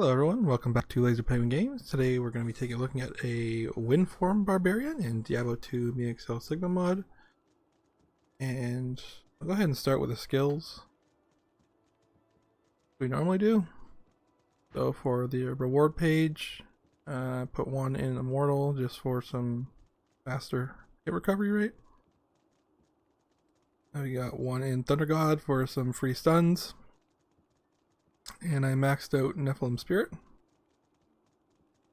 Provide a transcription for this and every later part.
Hello everyone, welcome back to Laser Penguin Games. Today we're going to be looking at a Windform Barbarian in Diablo 2 MeXL Sigma mod. And I'll go ahead and start with the skills we normally do. So for the reward page, put one in Immortal just for some faster hit recovery rate. We got one in Thunder God for some free stuns. And I maxed out Nephilim Spirit.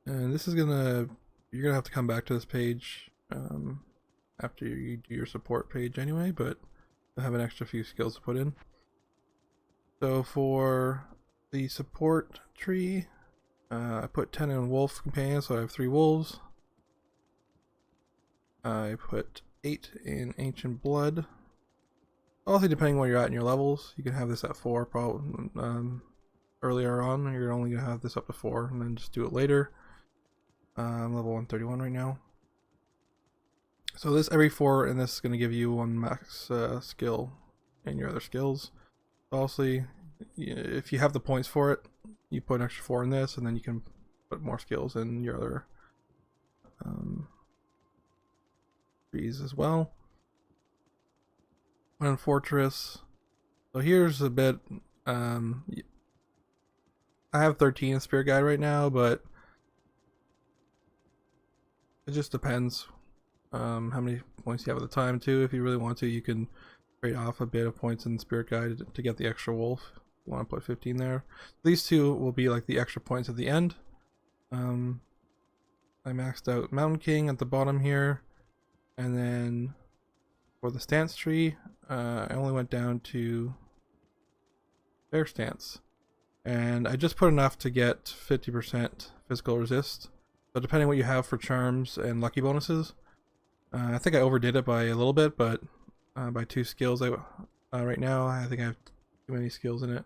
And this is you're gonna have to come back to this page after you do your support page anyway, but I have an extra few skills to put in. So for the support tree, I put 10 in Wolf Companion, so I have 3 wolves. I put 8 in Ancient Blood. Also, depending where you're at in your levels, you can have this at 4 probably. Earlier on, you're only gonna have this up to 4, and then just do it later. I'm level 131 right now. So this every 4, and this is gonna give you 1 max skill in your other skills. Obviously, if you have the points for it, you put an extra 4 in this, and then you can put more skills in your other trees as well. One in Fortress. So here's a bit. I have 13 in Spirit Guide right now, but it just depends how many points you have at the time too. If you really want to, you can trade off a bit of points in Spirit Guide to get the extra wolf. You want to put 15 there. These two will be like the extra points at the end. I maxed out Mountain King at the bottom here, and then for the stance tree, I only went down to Bear Stance. And I just put enough to get 50% physical resist. So depending what you have for charms and lucky bonuses, I think I overdid it by a little bit, but by 2 skills. Right now I think I have too many skills in it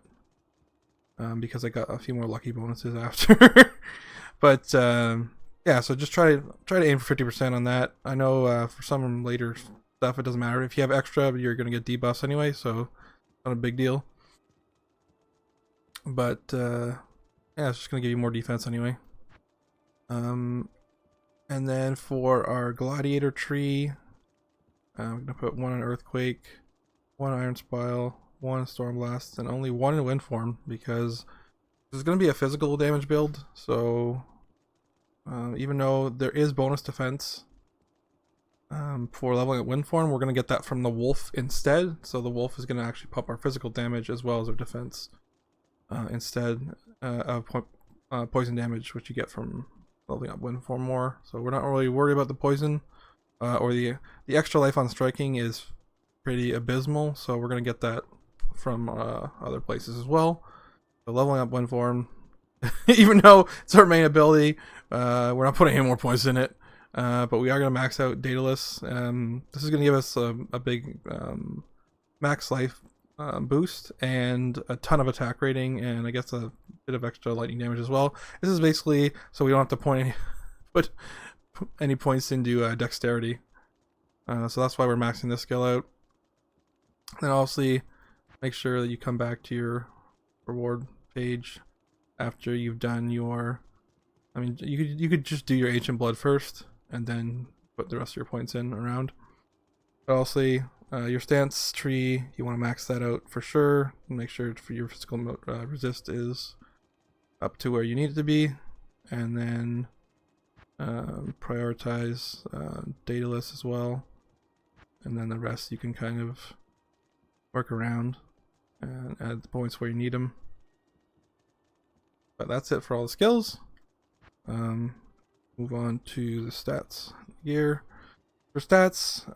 because I got a few more lucky bonuses after. But yeah, so just try to aim for 50% on that. I know for some later stuff it doesn't matter. If you have extra, you're gonna get debuffs anyway, so not a big deal. But yeah, it's just gonna give you more defense anyway. And then for our gladiator tree, I'm gonna put 1 on Earthquake, 1 Iron Spile, 1 Stormblast, and only 1 in Windform because this is gonna be a physical damage build. So even though there is bonus defense for leveling at Windform, we're gonna get that from the wolf instead. So the wolf is gonna actually pump our physical damage as well as our defense. Instead of poison damage, which you get from leveling up Windform more. So we're not really worried about the poison, or the extra life on striking is pretty abysmal. So we're gonna get that from other places as well. So leveling up Windform, even though it's our main ability, we're not putting any more points in it. But we are gonna max out Daedalus. This is gonna give us a big max life boost and a ton of attack rating, and I guess a bit of extra lightning damage as well. This is basically so we don't have to put any points into dexterity. So that's why we're maxing this skill out. And obviously, make sure that you come back to your reward page after you've done your. I mean, you could just do your Ancient Blood first, and then put the rest of your points in around. But obviously, your stance tree, you want to max that out for sure. Make sure for your physical resist is up to where you need it to be, and then prioritize Daedalus as well, and then the rest you can kind of work around and add the points where you need them. But that's it for all the skills. Move on to the stats here. For stats,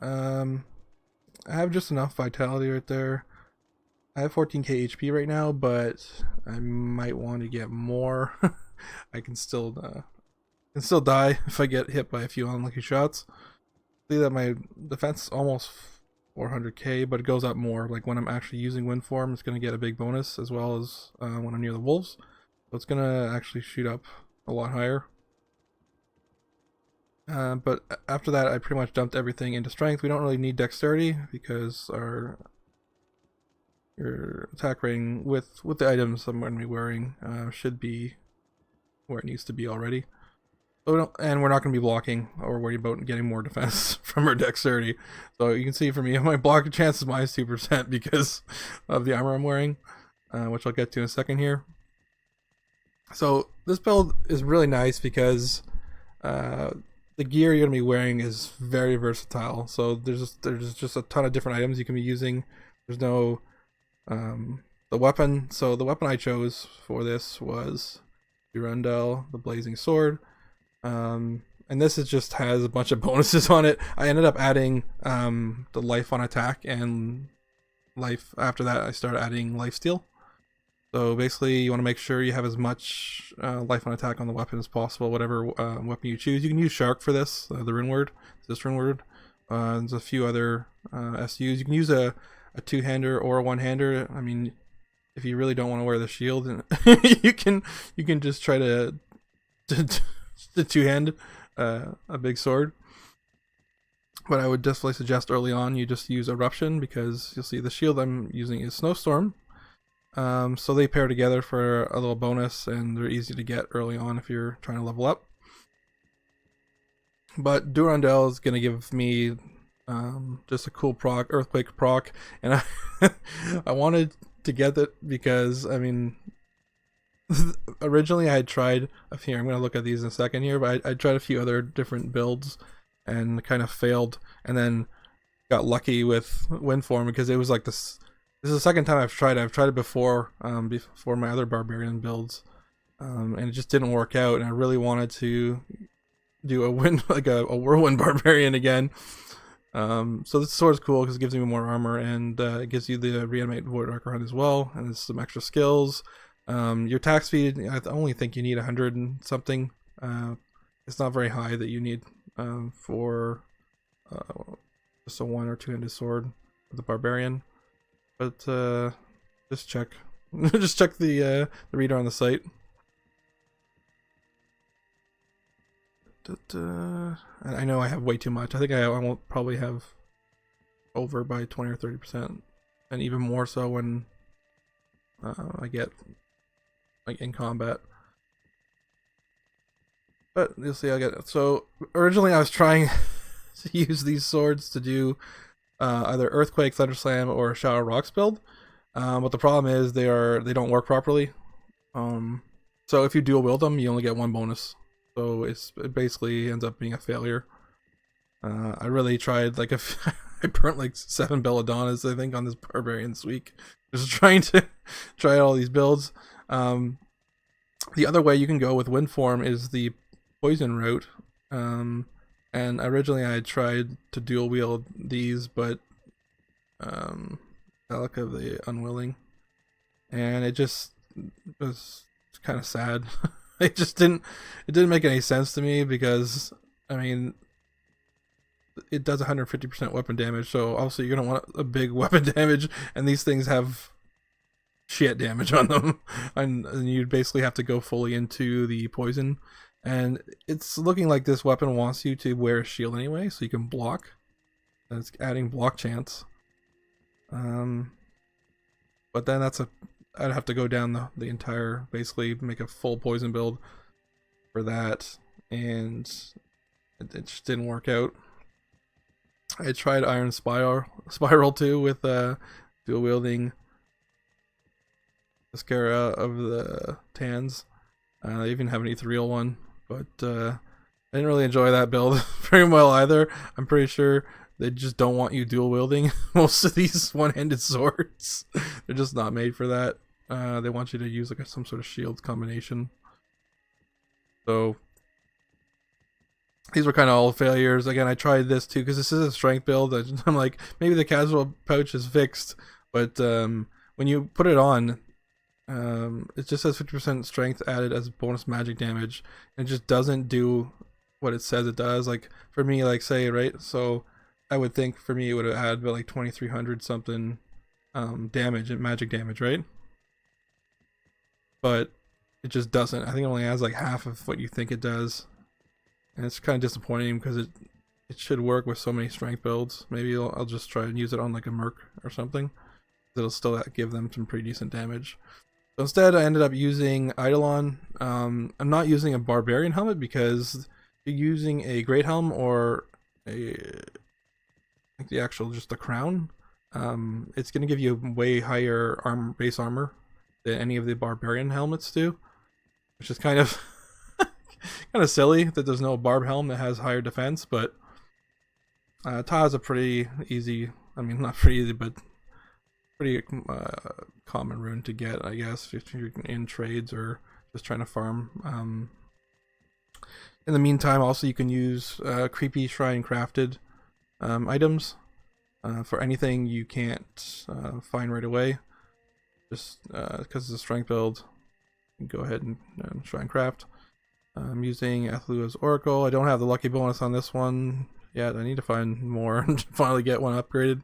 I have just enough vitality right there. I have 14k HP right now, but I might want to get more. I can still die if I get hit by a few unlucky shots. See that my defense is almost 400k, but it goes up more. Like when I'm actually using Windform, it's going to get a big bonus, as well as when I'm near the wolves. So it's going to actually shoot up a lot higher. But after that, I pretty much dumped everything into strength. We don't really need dexterity because your attack rating with the items I'm going to be wearing should be where it needs to be already. So and we're not going to be blocking or worried about getting more defense from her dexterity. So you can see for me, my block chance is minus 2% because of the armor I'm wearing, which I'll get to in a second here. So this build is really nice because the gear you're going to be wearing is very versatile. So there's just a ton of different items you can be using. There's no the weapon. So the weapon I chose for this was Durandal, the Blazing Sword. And this just has a bunch of bonuses on it. I ended up adding the life on attack, and life after that I started adding lifesteal. So basically you want to make sure you have as much life on attack on the weapon as possible, whatever weapon you choose. You can use Shark for this, the rune word, this rune word. There's a few other SUs. You can use a two-hander or a one-hander. I mean, if you really don't want to wear the shield, you can just try to two-hand a big sword. But I would definitely suggest early on you just use Eruption, because you'll see the shield I'm using is Snowstorm. So they pair together for a little bonus, and they're easy to get early on if you're trying to level up. But Durandal is going to give me just a cool proc, Earthquake proc, and I wanted to get it because, I mean, originally I had tried a few, I'm going to look at these in a second here, but I tried a few other different builds and kind of failed, and then got lucky with Windform, because it was like this is the second time I've tried it. I've tried it before, before my other Barbarian builds, and it just didn't work out, and I really wanted to do a Whirlwind Barbarian again. So this sword is cool because it gives me more armor, and it gives you the Reanimate Void Archer Hunt as well, and there's some extra skills. Your attack speed, I only think you need 100 and something. It's not very high that you need for just a one or two-handed sword with the Barbarian. But just check, just check the reader on the site. I know I have way too much. I think I won't probably have over by 20 or 30%, and even more so when I get like in combat. But you'll see, I get it. So originally I was trying to use these swords to do either Earthquake, Thunderslam, or Shower Rocks build. But the problem is they don't work properly. So if you dual wield them, you only get one bonus. So it basically ends up being a failure. I really tried, like, I burnt like 7 Belladonnas, I think, on this Barbarian this week. Just trying to try all these builds. The other way you can go with Windform is the poison route. And originally I had tried to dual wield these, but Delica the Unwilling, and it just was kind of sad. It didn't make any sense to me, because I mean, it does 150% weapon damage, so obviously you're gonna want a big weapon damage, and these things have shit damage on them, and you'd basically have to go fully into the poison. And it's looking like this weapon wants you to wear a shield anyway, so you can block. It's adding block chance. But then I'd have to go down the entire, basically make a full poison build for that, and it just didn't work out. I tried Iron Spiral too with dual wielding Mascara of the Tans. I even have an ethereal one, but I didn't really enjoy that build very well either. I'm pretty sure they just don't want you dual wielding most of these one-handed swords. They're just not made for that. They want you to use like some sort of shield combination. So these were kind of all failures. Again, I tried this too because this is a strength build. I'm like, maybe the casual pouch is fixed, but when you put it on, it just says 50% strength added as bonus magic damage, and it just doesn't do what it says it does. Like for me, like say, right, so I would think for me it would have added about like 2300 something damage and magic damage, right? But it just doesn't. I think it only has like half of what you think it does, and it's kind of disappointing because it should work with so many strength builds. Maybe I'll just try and use it on like a merc or something. It'll still give them some pretty decent damage. So instead, I ended up using Eidolon. I'm not using a Barbarian helmet because you're using a Great Helm or a, I think the actual just the crown. It's going to give you way higher base armor than any of the Barbarian helmets do, which is kind of kind of silly that there's no Barb helm that has higher defense. But Ta is a pretty easy. I mean, not pretty easy, but pretty common rune to get, I guess, if you're in trades or just trying to farm. In the meantime, also you can use creepy shrine crafted items for anything you can't find right away. Just because it's a strength build, you can go ahead and shrine craft. I'm using Athlua's Oracle. I don't have the lucky bonus on this one yet. I need to find more and finally get one upgraded.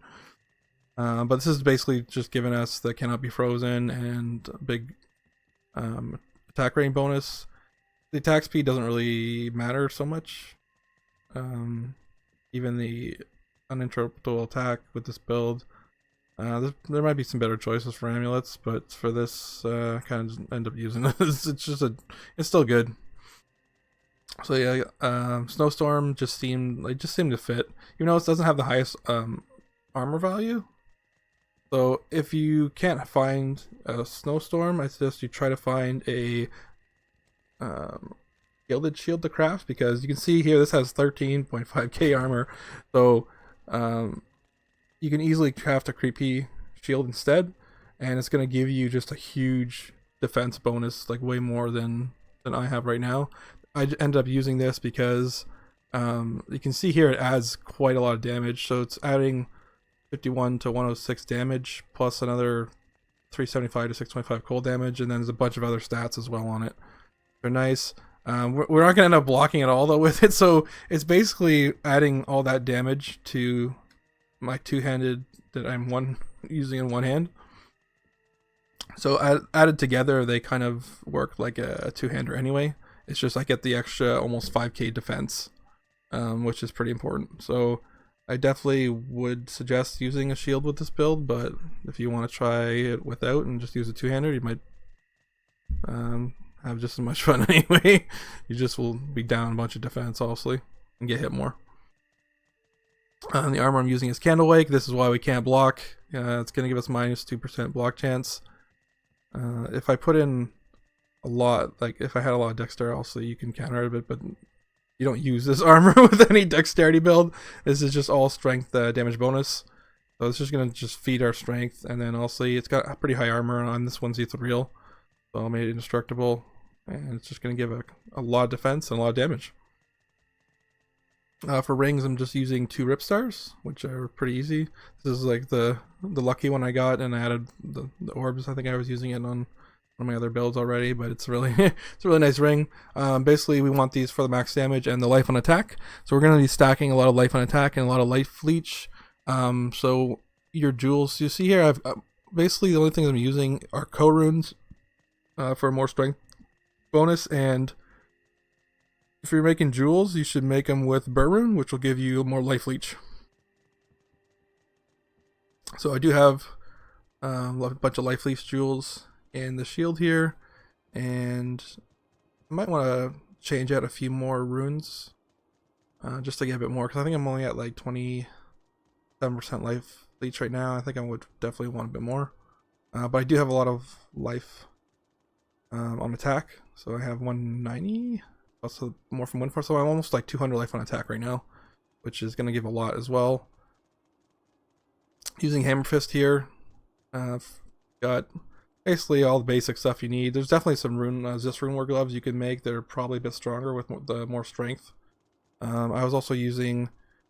But this is basically just giving us the cannot be frozen and big attack rating bonus. The attack speed doesn't really matter so much. Even the uninterruptible attack with this build. There might be some better choices for amulets, but for this, kind of end up using this. It's still good. So yeah, Snowstorm just seemed to fit. Even though it doesn't have the highest armor value. So if you can't find a Snowstorm, I suggest you try to find a Gilded Shield to craft, because you can see here this has 13.5k armor. So you can easily craft a creepy shield instead, and it's going to give you just a huge defense bonus, like way more than I have right now. I ended up using this because you can see here it adds quite a lot of damage. So it's adding 51 to 106 damage plus another 375 to 625 cold damage, and then there's a bunch of other stats as well on it. They're nice. We're not gonna end up blocking at all though with it, so it's basically adding all that damage to my two-handed that I'm using in one hand. So added together, they kind of work like a two-hander anyway. It's just I get the extra almost 5k defense, which is pretty important. So I definitely would suggest using a shield with this build, but if you want to try it without and just use a two-hander, you might have just as much fun anyway. You just will be down a bunch of defense, obviously, and get hit more. The armor I'm using is Candlewake. This is why we can't block. It's going to give us minus 2% block chance. If I put in a lot, like if I had a lot of dexterity, obviously you can counter it a bit, but you don't use this armor with any dexterity build. This is just all strength damage bonus. So it's just going to just feed our strength, and then also it's got a pretty high armor on this one's ethereal. So I made it indestructible, and it's just going to give a lot of defense and a lot of damage. For rings, I'm just using 2 Rip Stars, which are pretty easy. This is like the lucky one I got, and I added the orbs. I think I was using it on one of my other builds already, but it's really it's a really nice ring. Basically, we want these for the max damage and the life on attack. So we're going to be stacking a lot of life on attack and a lot of life leech. So your jewels, you see here, I've basically the only things I'm using are co-runes for more strength bonus, and if you're making jewels, you should make them with Burr Rune, which will give you more life leech. So I do have a bunch of life leech jewels in the shield here, and I might want to change out a few more runes just to get a bit more, because I think I'm only at like 27% life leech right now. I think I would definitely want a bit more, but I do have a lot of life on attack, so I have 190. Also more from Windform, so I'm almost like 200 life on attack right now, which is going to give a lot as well. Using Hammer Fist here, got basically all the basic stuff you need. There's definitely some rune war gloves you can make that are probably a bit stronger with more strength. I was also using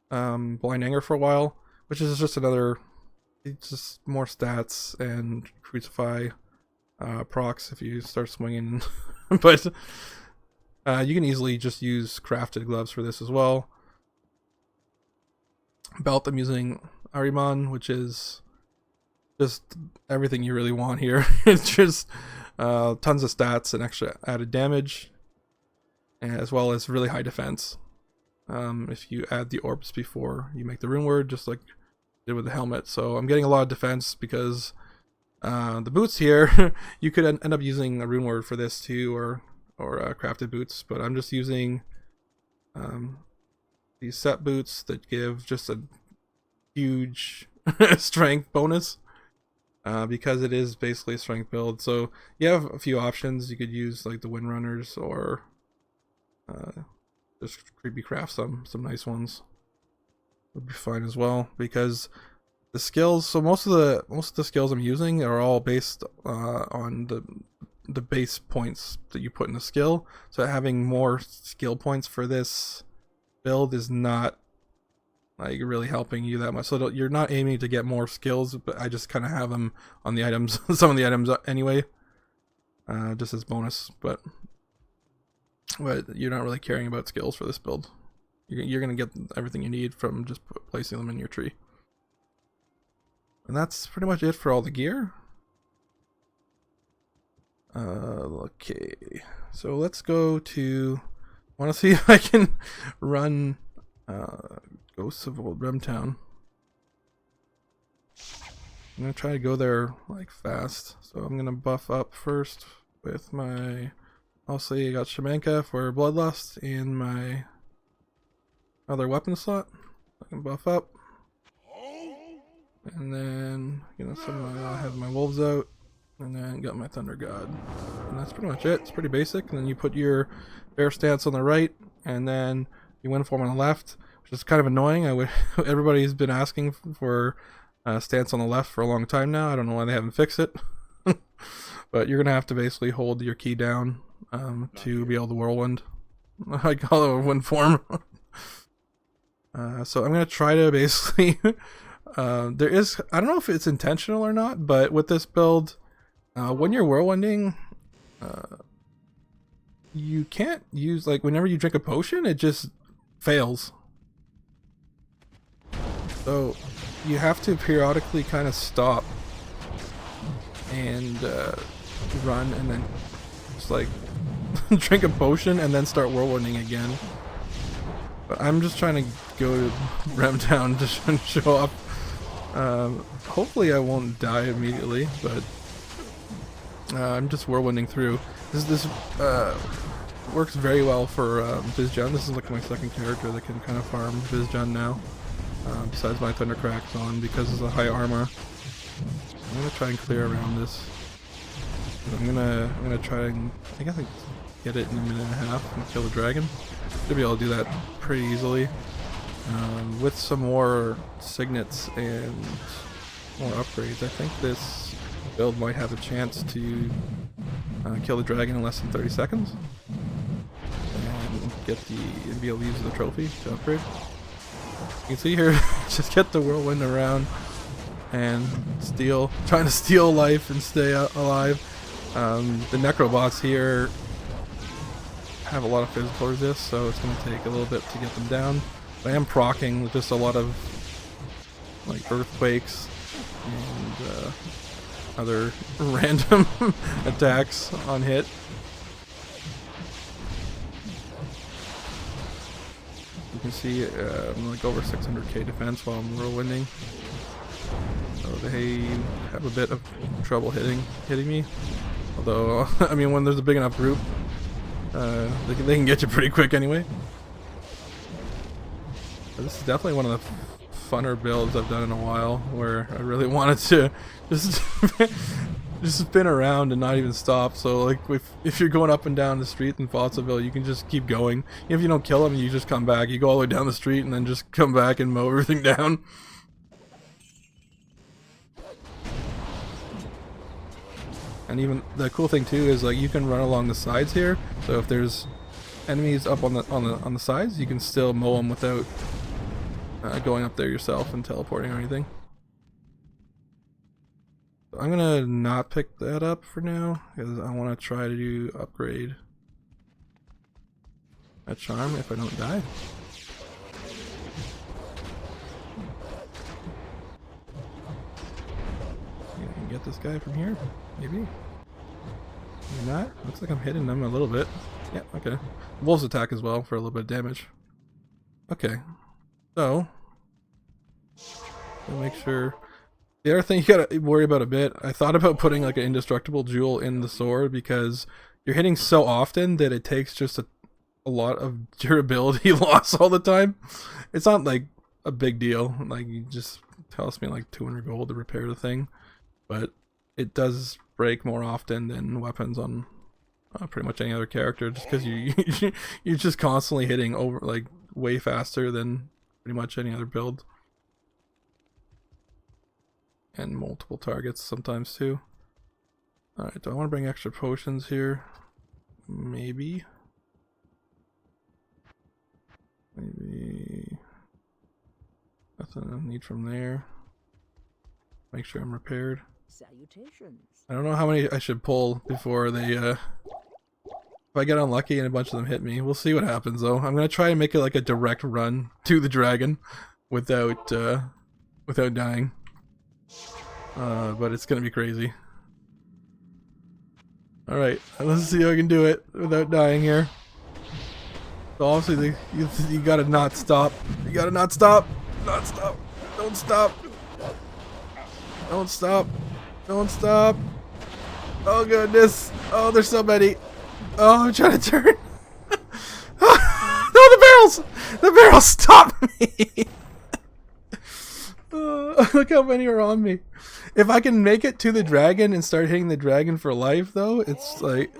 Blind Anger for a while, which is just another, it's just more stats and Crucify procs if you start swinging. But you can easily just use crafted gloves for this as well. Belt, I'm using Ahriman, which is just everything you really want here. It's just tons of stats and extra added damage, as well as really high defense. If you add the orbs before you make the rune word, just like you did with the helmet. So I'm getting a lot of defense because The boots here, you could end up using a rune word for this too, or crafted boots, but I'm just using these set boots that give just a huge strength bonus, because it is basically a strength build. So you have a few options. You could use like the Windrunners, or just creepy craft some nice ones. Would be fine as well, because the skills, so most of the skills I'm using are all based on the base points that you put in a skill. So having more skill points for this build is not like really helping you that much. So you're not aiming to get more skills, but I just kind of have them on the items, some of the items anyway, just as bonus. But you're not really caring about skills for this build. You're gonna get everything you need from just placing them in your tree. And that's pretty much it for all the gear. Okay, so let's go to, I want to see if I can run Ghosts of Old Remtown. I'm gonna try to go there like fast, so I'm gonna buff up first with my, mostly I got Shamanka for Bloodlust and my other weapon slot. I can buff up, and then I have my wolves out, and then got my Thunder God, and that's pretty much it. It's pretty basic. And then you put your bear stance on the right, and then you Windform on the left, which is kind of annoying. Everybody's been asking for stance on the left for a long time now. I don't know why they haven't fixed it, but you're gonna have to basically hold your key down to be able to whirlwind. I call it a Windform. So I'm gonna try to basically there is, I don't know if it's intentional or not, but with this build, when you're whirlwinding, you can't use, like, whenever you drink a potion, it just fails. So you have to periodically kind of stop and run, and then just like drink a potion and then start whirlwinding again. But I'm just trying to go to Remtown to show up. Hopefully I won't die immediately, but I'm just whirlwinding through. This works very well for Bizjun. This is like my second character that can kind of farm Bizjun now, besides my Thundercrack's on, because of the high armor. I'm gonna try and clear around this. I'm gonna try and, I guess, get it in a minute and a half and kill the dragon. Should be able to do that pretty easily. With some more signets and more upgrades, I think this build might have a chance to kill the dragon in less than 30 seconds and be able to use the trophy to upgrade. You can see here, just get the whirlwind around and trying to steal life and stay alive. The necrobots here have a lot of physical resist, so it's going to take a little bit to get them down. But I am proccing with just a lot of like earthquakes and other random attacks on hit. You can see I'm like over 600k defense while I'm whirlwinding, so they have a bit of trouble hitting me. Although I mean, when there's a big enough group, they can get you pretty quick anyway. But this is definitely one of the funner builds I've done in a while, where I really wanted to just spin around and not even stop. So like if you're going up and down the street in Fossaville, you can just keep going. If you don't kill them, you just come back. You go all the way down the street and then just come back and mow everything down. And even the cool thing too is, like, you can run along the sides here. So if there's enemies up on the sides, you can still mow them without going up there yourself and teleporting or anything. So I'm gonna not pick that up for now because I want to try to upgrade that charm if I don't die. I can get this guy from here, maybe. Maybe not. Looks like I'm hitting them a little bit. Yeah, okay. Wolves attack as well for a little bit of damage. Okay. So, make sure The other thing you gotta worry about a bit, I thought about putting like an indestructible jewel in the sword because you're hitting so often that it takes just a lot of durability loss all the time. It's not like a big deal. Like, it just costs me like 200 gold to repair the thing, but it does break more often than weapons on pretty much any other character, just because you're just constantly hitting over, like, way faster than pretty much any other build. And multiple targets sometimes too. Alright, do I want to bring extra potions here? Maybe. Maybe. Nothing I need from there. Make sure I'm repaired. Salutations. I don't know how many I should pull before they, if I get unlucky and a bunch of them hit me. We'll see what happens though. I'm gonna try and make it like a direct run to the dragon without dying. But it's gonna be crazy. Alright, let's see how I can do it without dying here. So obviously you gotta not stop. You gotta not stop. Not stop. Don't stop. Don't stop. Don't stop. Oh goodness. Oh, there's so many. Oh, I'm trying to turn. No, the barrels! The barrels, stop me! Look how many are on me. If I can make it to the dragon and start hitting the dragon for life, though, it's like,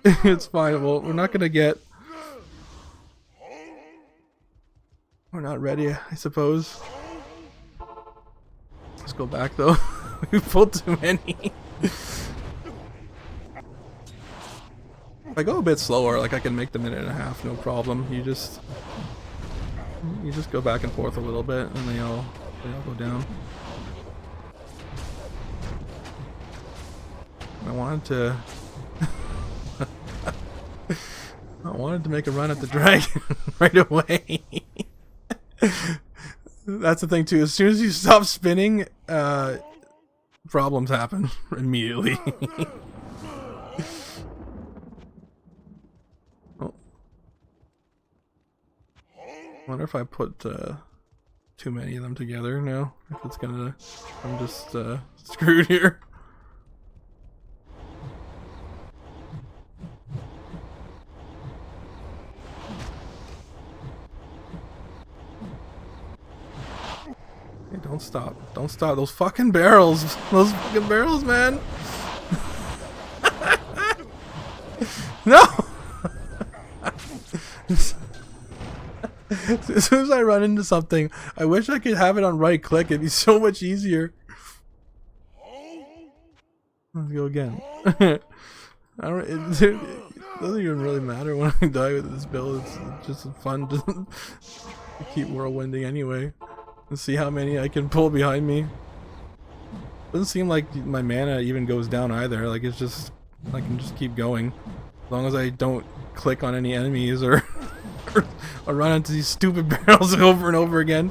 it's fine. Well, we're not gonna get. We're not ready, I suppose. Let's go back, though. We pulled too many. If I go a bit slower, like I can make the minute and a half, no problem. You just go back and forth a little bit, and they all go down. I wanted to make a run at the dragon right away. That's the thing too. As soon as you stop spinning, problems happen immediately. Oh. Wonder if I put too many of them together now. If it's gonna, I'm just screwed here. Hey, don't stop. Don't stop. Those fucking barrels. Those fucking barrels, man. No! As soon as I run into something, I wish I could have it on right click. It'd be so much easier. Let's go again. It doesn't even really matter when I die with this build. It's just fun to keep whirlwinding anyway. And see how many I can pull behind me. Doesn't seem like my mana even goes down either. Like, it's just, I can just keep going. As long as I don't click on any enemies or run into these stupid barrels over and over again.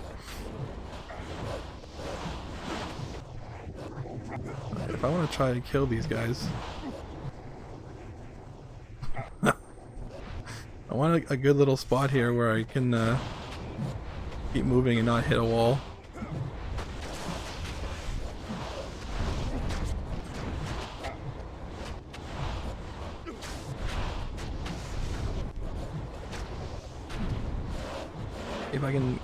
Right, if I want to try to kill these guys, I want a good little spot here where I can keep moving and not hit a wall. If I can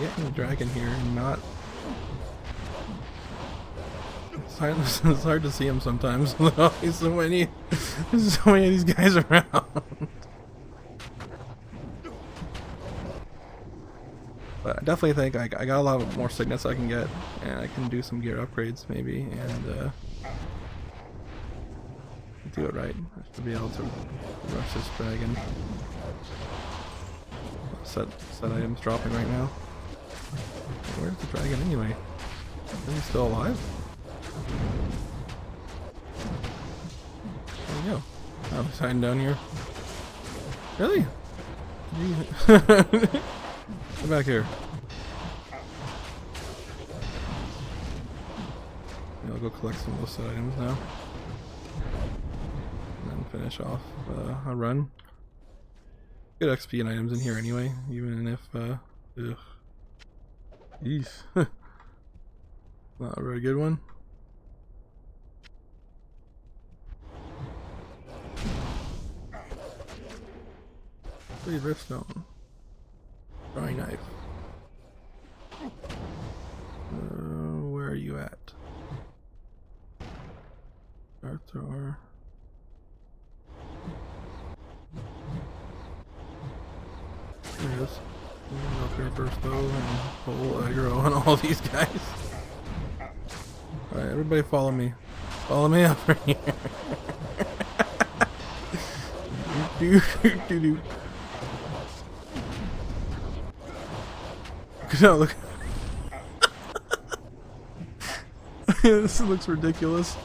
get in the dragon here and not... It's hard to see him sometimes. There's so many of these guys around. But I definitely think I got a lot more sickness I can get, and I can do some gear upgrades maybe, and do it right. I should be able to rush this dragon. Set items dropping right now. Where's the dragon anyway? Is he still alive? There we go. Oh, he's hiding down here. Really? Come back here. Yeah, I'll go collect some of those set items now. And then finish off a run. Good XP and items in here anyway, even if, ugh. Eesh. Not a very good one. Please, Riftstone. Throwing knife. Where are you at? Dart thrower. There it is. Go up here first though and pull aggro on all these guys. Alright, everybody follow me. Follow me over here. No, look. This looks ridiculous.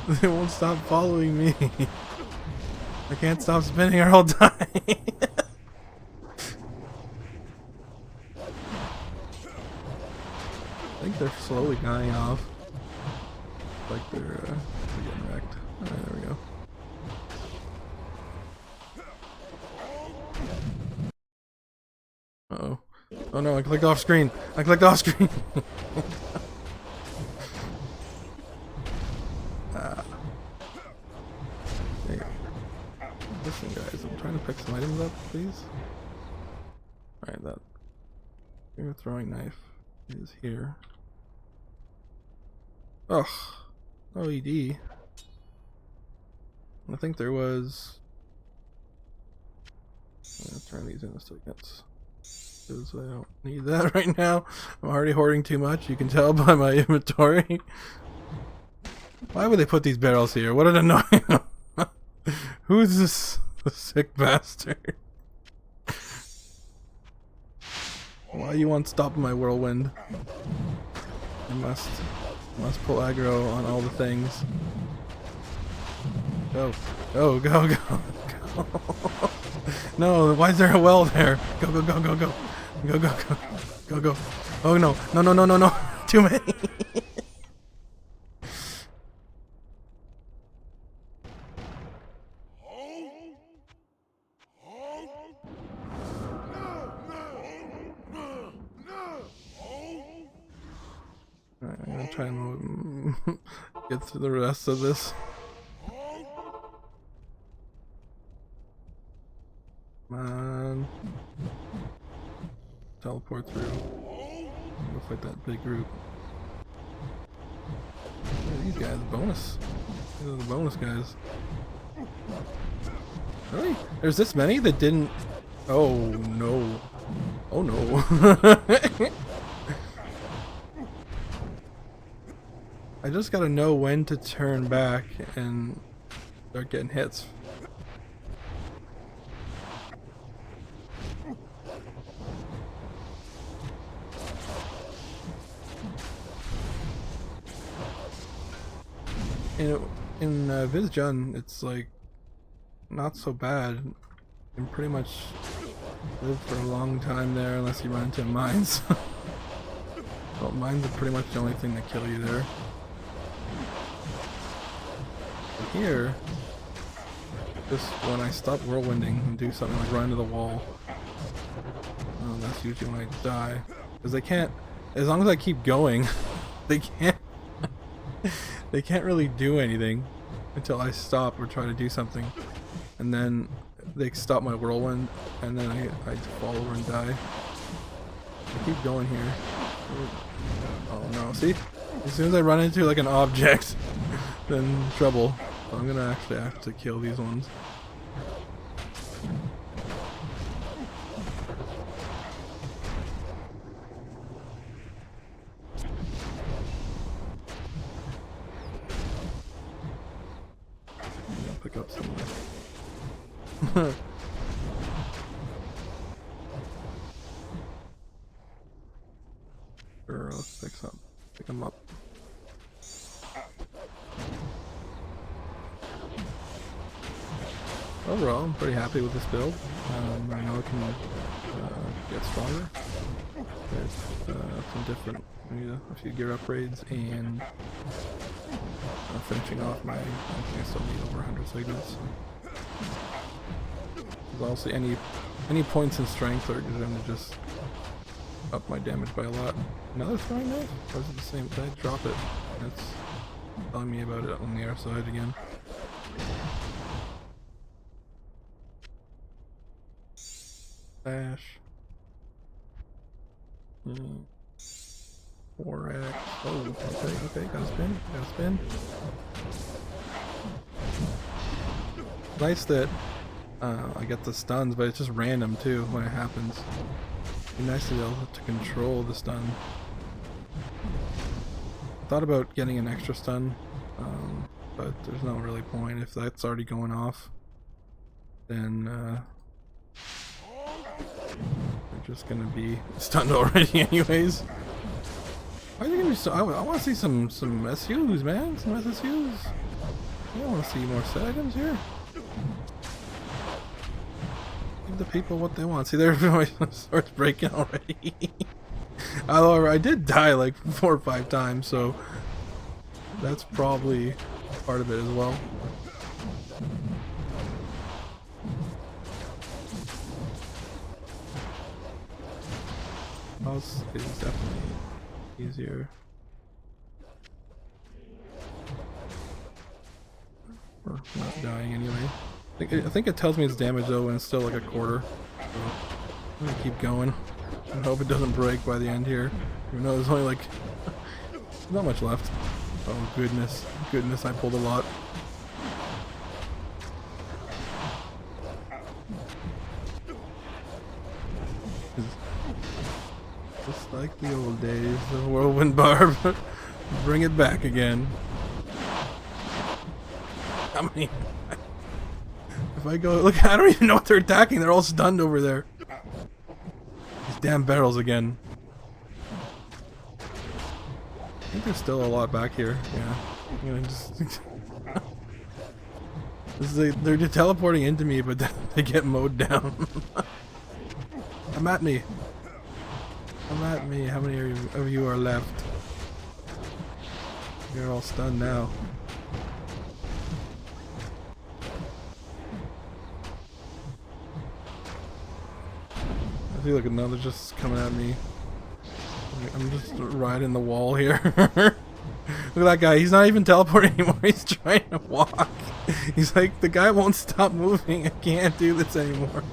They won't stop following me. I can't stop spinning our whole time. I think they're slowly dying off. Like they're getting wrecked. Alright, there we go. Uh-oh. Oh no, I clicked off screen. I clicked off screen. Hey. Listen guys, I'm trying to pick some items up, please. Alright, that your throwing knife is here. Ugh. No ED. I think there was... I'm gonna turn these into seconds. Because I don't need that right now. I'm already hoarding too much. You can tell by my inventory. Why would they put these barrels here? What an annoying... Who is this sick bastard? Why you want to stop my whirlwind? I must pull aggro on all the things. Go. Go, go, go, go. No, why is there a well there? Go, go, go, go, go. Go, go, go. Go, go. Oh no. No, no, no, no, no. Too many. Alright, I'm gonna try and get through the rest of this. Come on. Teleport through. Go fight that big group. Look at these guys, bonus. These are the bonus guys. Really? There's this many that didn't... Oh no. Oh no. I just gotta know when to turn back and start getting hits. In Vizjun, it's like not so bad. You can pretty much live for a long time there unless you run into mines. Well, mines are pretty much the only thing that kill you there. But here, just when I stop whirlwinding and do something like run into the wall, that's usually when I die. Because they can't, as long as I keep going, they can't they can't really do anything until I stop or try to do something. And then they stop my whirlwind, and then I fall over and die. I keep going here. Oh no, see? As soon as I run into like an object, then trouble. So I'm gonna actually have to kill these ones. Pick up some. Sure, let's pick them up. Overall, I'm pretty happy with this build. I know it can get stronger. There's some different, a few gear upgrades, and finishing off my, I think I still need over 100 signals. There's also any points in strength are going to just up my damage by a lot. Another throwing knife? Or is it the same? Did I drop it? That's telling me about it on the other side again. Dash. 4x. Oh, okay, gotta spin. Nice that I get the stuns, but it's just random too when it happens. It'd be nice to be able to control the stun. I thought about getting an extra stun, but there's no really point. If that's already going off, then they're just gonna be stunned already anyways. Why are they gonna be so? I want to see some SUs, man. Some SSUs. I want to see more set items here. Give the people what they want. See, their sword's breaking already. Although I did die like 4 or 5 times, so that's probably part of it as well. Mouse is definitely easier. Or not dying anyway. I think it tells me it's damage though when it's still like a quarter. So I'm gonna keep going and hope it doesn't break by the end here. Even though there's only like not much left. Oh goodness, I pulled a lot. Just like the old days, the Whirlwind Barb. Bring it back again. How many? If I go, look, I don't even know what they're attacking. They're all stunned over there. These damn barrels again. I think there's still a lot back here. Yeah, I'm gonna just. They're just teleporting into me, but then they get mowed down. Come at me. Come at me. How many of you are left? You're all stunned now. I feel like another just coming at me. I'm just riding the wall here. Look at that guy. He's not even teleporting anymore. He's trying to walk. He's like, the guy won't stop moving. I can't do this anymore.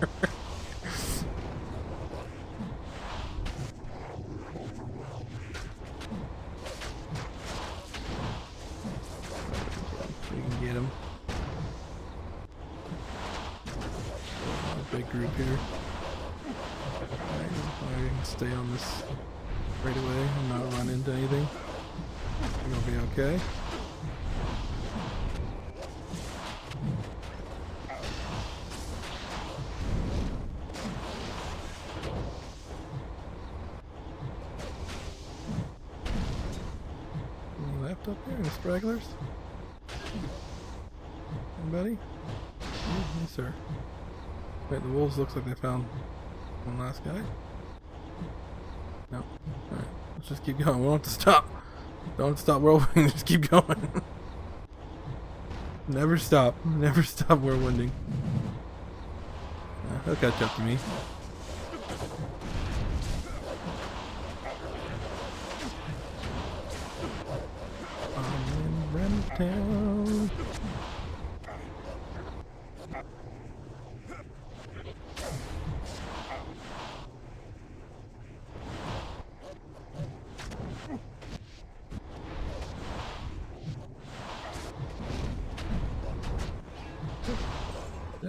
We can get him. Big group here. I can stay on this right away and not run into anything. It'll be okay. Any left up here? Any stragglers? Anybody? Yes, sir. Wait, the wolves looks like they found one last guy. No. Alright, let's just keep going. We don't have to stop. Don't stop whirlwinding, just keep going. Never stop. Never stop whirlwinding. He'll catch up to me. I'm in Remtown.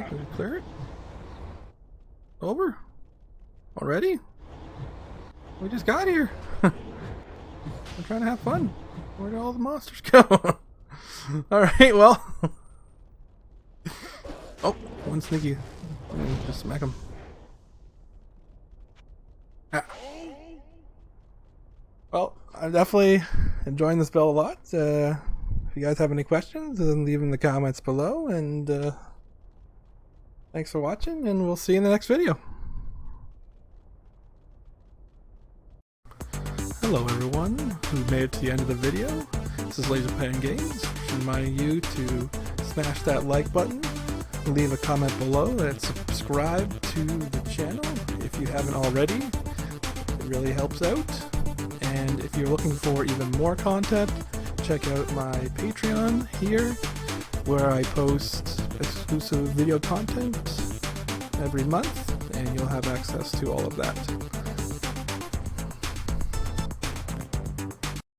Can we clear it? Over? Already? We just got here. We're trying to have fun. Where did all the monsters go? Alright, well. Oh, one sneaky. Just smack him. Ah. Well, I'm definitely enjoying this build a lot. If you guys have any questions, then leave them in the comments below. And thanks for watching, and we'll see you in the next video. Hello everyone who made it to the end of the video. This is LaserPen Games, just reminding you to smash that like button, leave a comment below, and subscribe to the channel if you haven't already. It really helps out. And if you're looking for even more content, check out my Patreon here, where I post exclusive video content every month, and you'll have access to all of that.